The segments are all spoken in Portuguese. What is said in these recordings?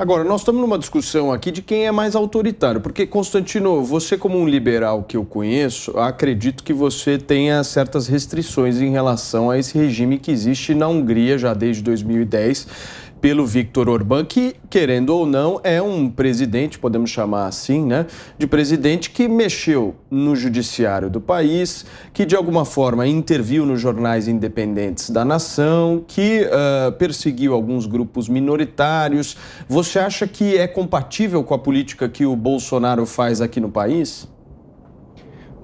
Agora, nós estamos numa discussão aqui de quem é mais autoritário, porque, Constantino, você como um liberal que eu conheço, acredito que você tenha certas restrições em relação a esse regime que existe na Hungria já desde 2010, pelo Viktor Orbán, que, querendo ou não, é um presidente, podemos chamar assim, né, de presidente que mexeu no judiciário do país, que de alguma forma interviu nos jornais independentes da nação, que perseguiu alguns grupos minoritários. Você acha que é compatível com a política que o Bolsonaro faz aqui no país?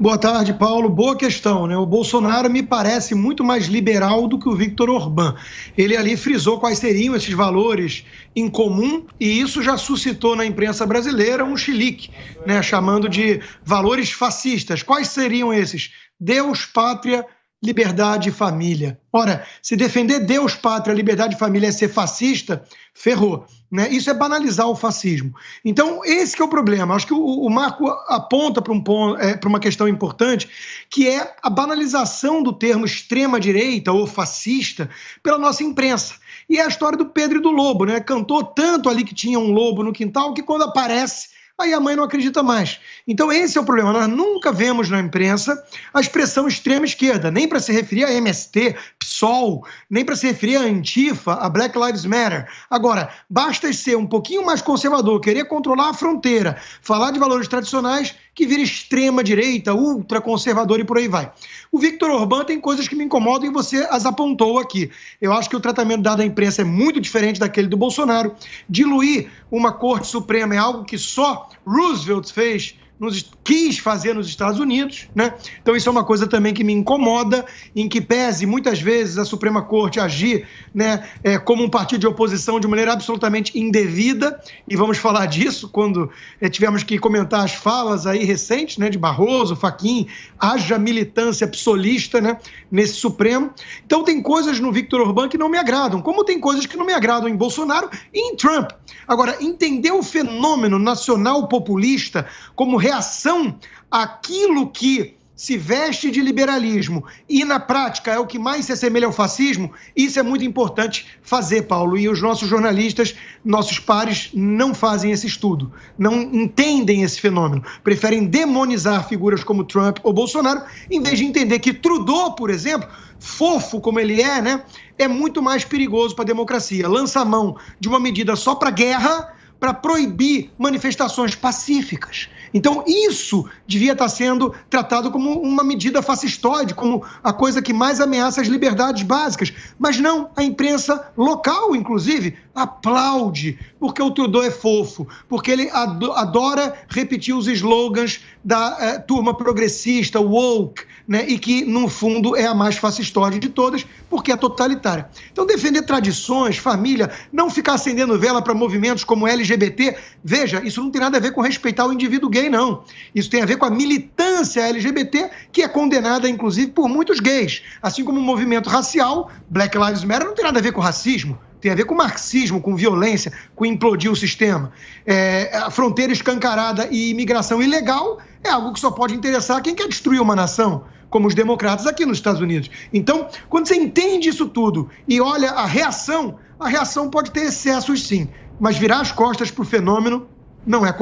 Boa tarde, Paulo. Boa questão, né? O Bolsonaro me parece muito mais liberal do que o Viktor Orbán. Ele ali frisou quais seriam esses valores em comum e isso já suscitou na imprensa brasileira um chilique, né? Chamando de valores fascistas. Quais seriam esses? Deus, pátria, liberdade e família. Ora, se defender Deus, pátria, liberdade e família é ser fascista, ferrou, né? Isso é banalizar o fascismo. Então, esse que é o problema. Acho que o Marco aponta para uma questão importante, que é a banalização do termo extrema-direita ou fascista pela nossa imprensa. E é a história do Pedro e do Lobo, né? Cantou tanto ali que tinha um lobo no quintal que quando aparece, aí a mãe não acredita mais. Então esse é o problema. Nós nunca vemos na imprensa a expressão extrema-esquerda, nem para se referir a MST, PSOL, nem para se referir a Antifa, a Black Lives Matter. Agora, basta ser um pouquinho mais conservador, querer controlar a fronteira, falar de valores tradicionais, que vira extrema-direita, ultraconservador e por aí vai. O Viktor Orbán tem coisas que me incomodam e você as apontou aqui. Eu acho que o tratamento dado à imprensa é muito diferente daquele do Bolsonaro. Diluir uma Corte Suprema é algo que só Roosevelt quis fazer nos Estados Unidos, né? Então isso é uma coisa também que me incomoda, em que pese muitas vezes a Suprema Corte agir, né, como um partido de oposição de maneira absolutamente indevida, e vamos falar disso quando tivemos que comentar as falas aí recentes, né, de Barroso, Fachin, haja militância psolista, né, nesse Supremo. Então tem coisas no Viktor Orbán que não me agradam, como tem coisas que não me agradam em Bolsonaro e em Trump. Agora, entender o fenômeno nacional populista como reação àquilo que se veste de liberalismo e, na prática, é o que mais se assemelha ao fascismo, isso é muito importante fazer, Paulo. E os nossos jornalistas, nossos pares, não fazem esse estudo, não entendem esse fenômeno. Preferem demonizar figuras como Trump ou Bolsonaro, em vez de entender que Trudeau, por exemplo, fofo como ele é, né, é muito mais perigoso para a democracia. Lança a mão de uma medida só para guerra, para proibir manifestações pacíficas. Então, isso devia estar sendo tratado como uma medida fascistoide, como a coisa que mais ameaça as liberdades básicas. Mas não, a imprensa local, inclusive, aplaude, porque o Trudeau é fofo, porque ele adora repetir os slogans da turma progressista, woke, né, e que, no fundo, é a mais fascistoide de todas, porque é totalitária. Então, defender tradições, família, não ficar acendendo vela para movimentos como LGBT, veja, isso não tem nada a ver com respeitar o indivíduo gay, não. Isso tem a ver com a militância LGBT, que é condenada, inclusive, por muitos gays. Assim como o movimento racial, Black Lives Matter, não tem nada a ver com racismo. Tem a ver com marxismo, com violência, com implodir o sistema. A fronteira escancarada e imigração ilegal é algo que só pode interessar quem quer destruir uma nação, como os democratas aqui nos Estados Unidos. Então, quando você entende isso tudo e olha a reação pode ter excessos sim, mas virar as costas para o fenômeno não é correto.